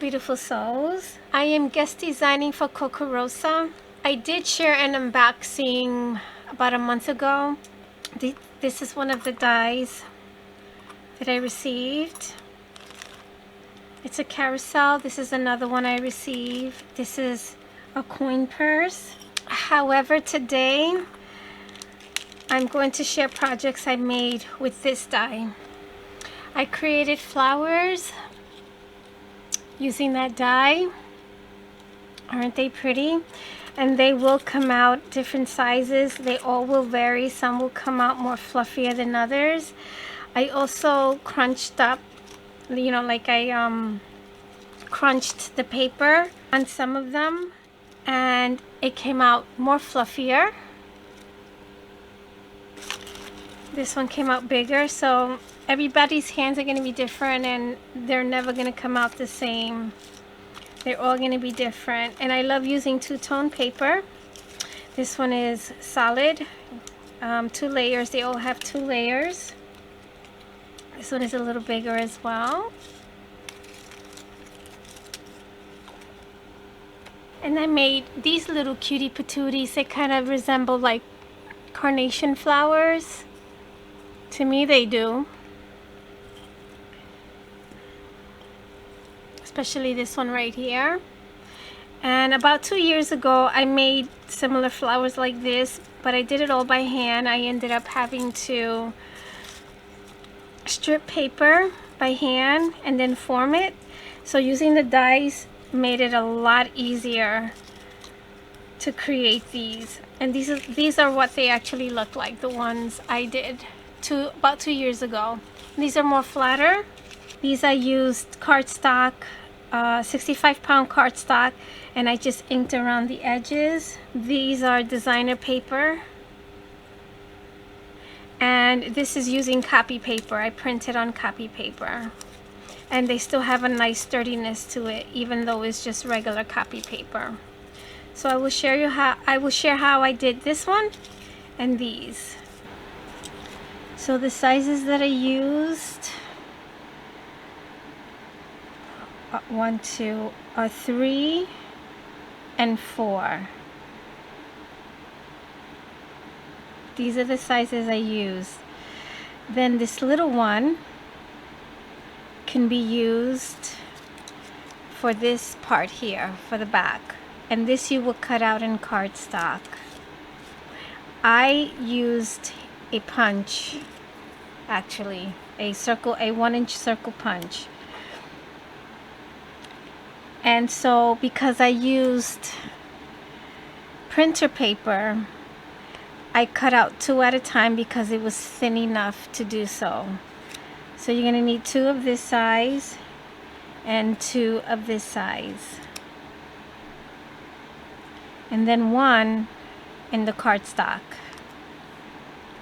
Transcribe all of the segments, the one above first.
beautiful souls. I am guest designing for Kokorosa. I did share an unboxing about a month ago. This is one of the dies that I received. It's a carousel. This is another one I received. This is a coin purse. However, today I'm going to share projects I made with this die. I created flowers using that die. Aren't they pretty? And they will come out different sizes. They all will vary. Some will come out more fluffier than others. I also crunched up, you know, like I crunched the paper on some of them, and it came out more fluffier. This one came out bigger, so everybody's hands are going to be different, and they're never going to come out the same. They're all going to be different. And I love using two-tone paper. This one is solid, 2 layers. They all have 2 layers. This one is a little bigger as well. And I made these little cutie patooties. They kind of resemble like carnation flowers. To me, they do. Especially this one right here. And about 2 years ago, I made similar flowers like this, but I did it all by hand. I ended up having to strip paper by hand and then form it. So using the dies made it a lot easier to create these. And these are what they actually look like, the ones I did about 2 years ago. These are more flatter. These I used cardstock, 65-pound cardstock, and I just inked around the edges. These are designer paper, and this is using copy paper. I printed on copy paper, and they still have a nice sturdiness to it, even though it's just regular copy paper. So I will share how I did this one and these. So the sizes that I used, 1, 2, 3, and 4. These are the sizes I used. Then this little one can be used for this part here, for the back. And this you will cut out in cardstock. I used a punch, actually, a 1-inch circle punch. And so because I used printer paper, I cut out 2 at a time because it was thin enough to do so. So you're going to need 2 of this size and 2 of this size. And then 1 in the cardstock.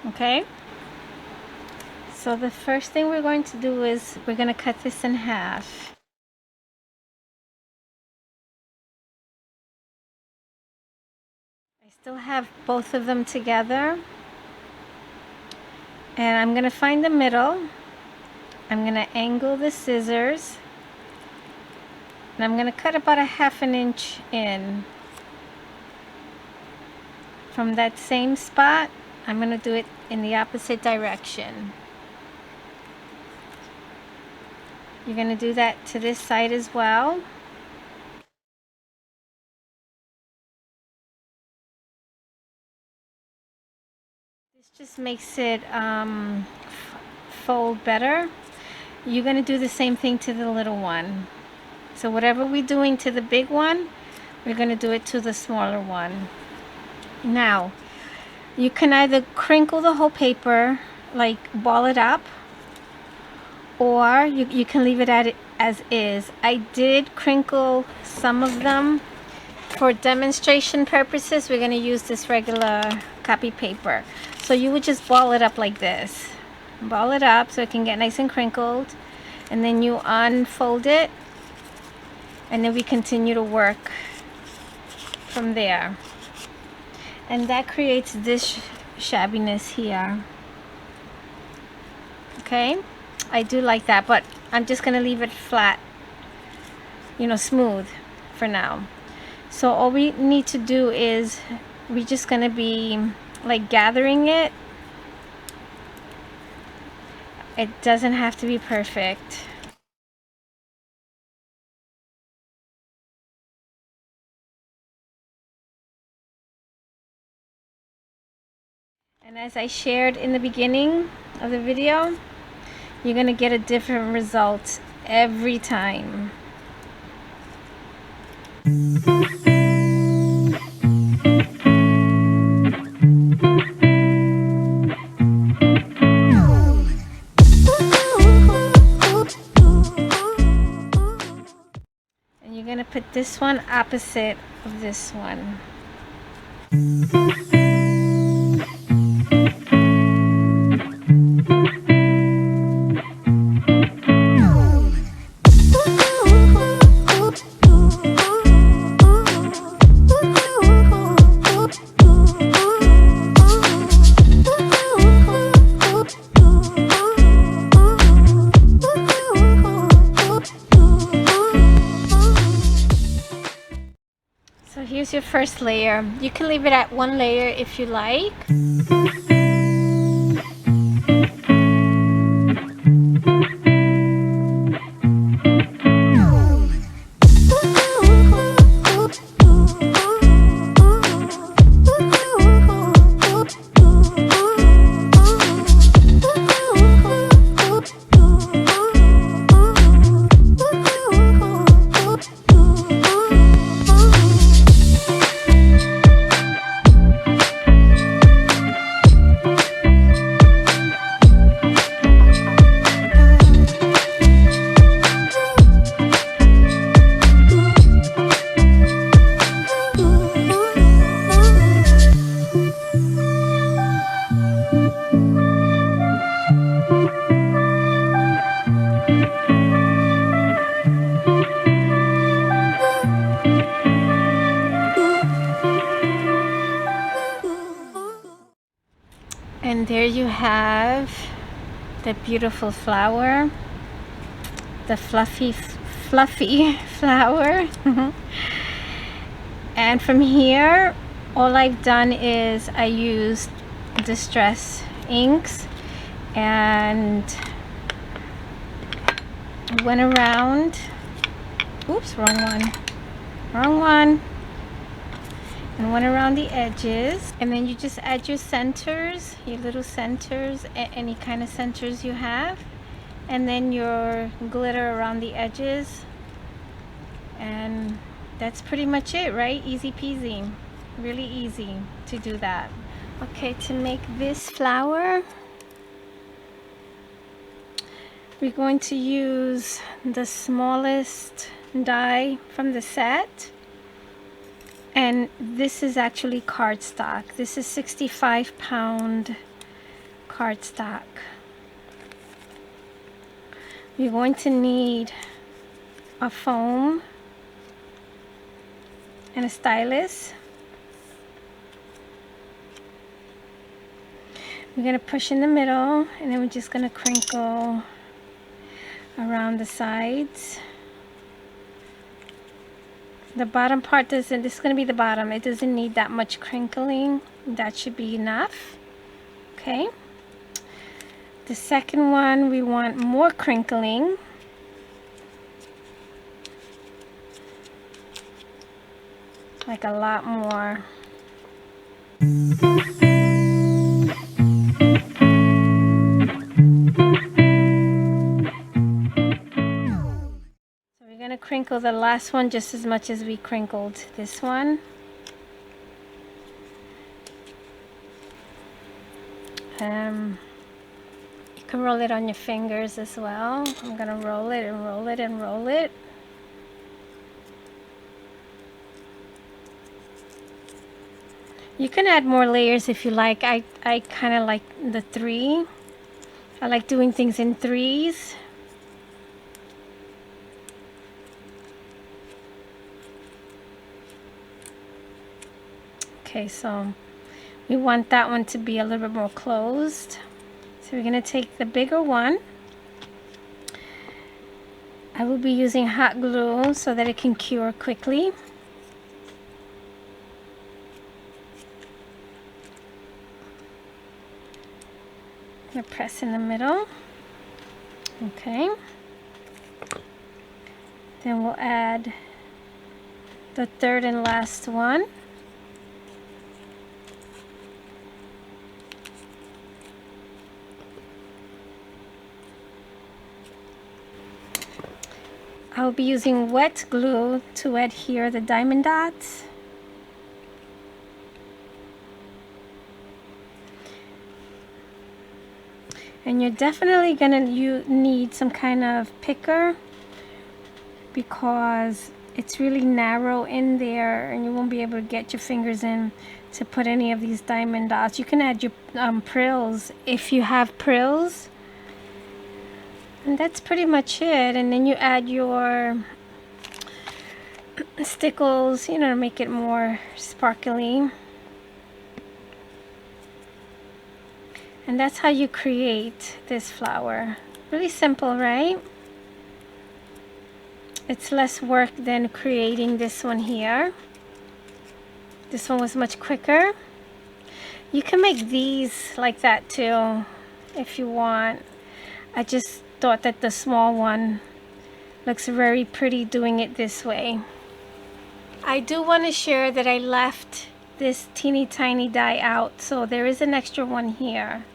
Okay? So the first thing we're going to do is we're going to cut this in half. I still have both of them together. And I'm going to find the middle. I'm going to angle the scissors. And I'm going to cut about 1/2 inch in. From that same spot, I'm going to do it in the opposite direction. You're going to do that to this side as well. This just makes it fold better. You're going to do the same thing to the little one. So whatever we're doing to the big one, we're going to do it to the smaller one. Now, you can either crinkle the whole paper, like ball it up, or you can leave it as is. I did crinkle some of them for demonstration purposes. We're going to use this regular copy paper. So you would just ball it up like this. Ball it up so it can get nice and crinkled. And then you unfold it. And then we continue to work from there. And that creates this shabbiness here. Okay? I do like that, but I'm just going to leave it flat. you know, smooth for now. So all we need to do is we're just gonna be like gathering it. It doesn't have to be perfect. And as I shared in the beginning of the video, you're gonna get a different result every time. And you're gonna put this one opposite of this one. So here's your first layer. You can leave it at one layer if you like. And there you have the beautiful flower, the fluffy flower. And from here, all I've done is I used distress inks and went around. Oops, wrong one. And went around the edges, and then you just add your centers, your little centers, any kind of centers you have, and then your glitter around the edges, and that's pretty much it, right? Easy peasy, really easy to do that. Okay, to make this flower, we're going to use the smallest die from the set. And this is actually cardstock. This is 65-pound cardstock. You're going to need a foam and a stylus. We're going to push in the middle, and then we're just going to crinkle around the sides. The bottom part doesn't, this is going to be the bottom. It doesn't need that much crinkling. That should be enough. Okay. The second one, we want more crinkling. Like a lot more. We're going to crinkle the last one just as much as we crinkled this one. You can roll it on your fingers as well. I'm going to roll it and roll it and roll it. You can add more layers if you like. I kind of like the 3. I like doing things in 3s. Okay, so we want that one to be a little bit more closed. So we're going to take the bigger one. I will be using hot glue so that it can cure quickly. I'm going to press in the middle. Okay. Then we'll add the third and last one. I'll be using wet glue to adhere the diamond dots. And you're definitely gonna need some kind of picker because it's really narrow in there and you won't be able to get your fingers in to put any of these diamond dots. You can add your prills if you have prills. And that's pretty much it. And then you add your stickles, you know, to make it more sparkly. And that's how you create this flower. Really simple, right? It's less work than creating this one here. This one was much quicker. You can make these like that too if you want. I just thought that the small one looks very pretty doing it this way. I do want to share that I left this teeny tiny die out, so there is an extra one here.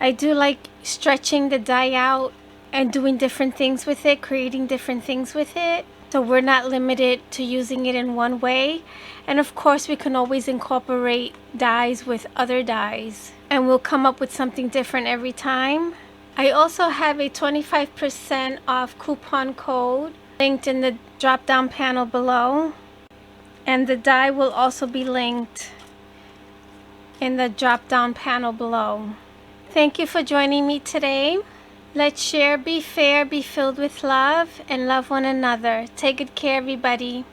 I do like stretching the die out and doing different things with it, creating different things with it. So we're not limited to using it in one way. And of course we can always incorporate dies with other dies and we'll come up with something different every time. I also have a 25% off coupon code linked in the drop down panel below. And the die will also be linked in the drop down panel below. Thank you for joining me today. Let's share, be fair, be filled with love, and love one another. Take good care, everybody.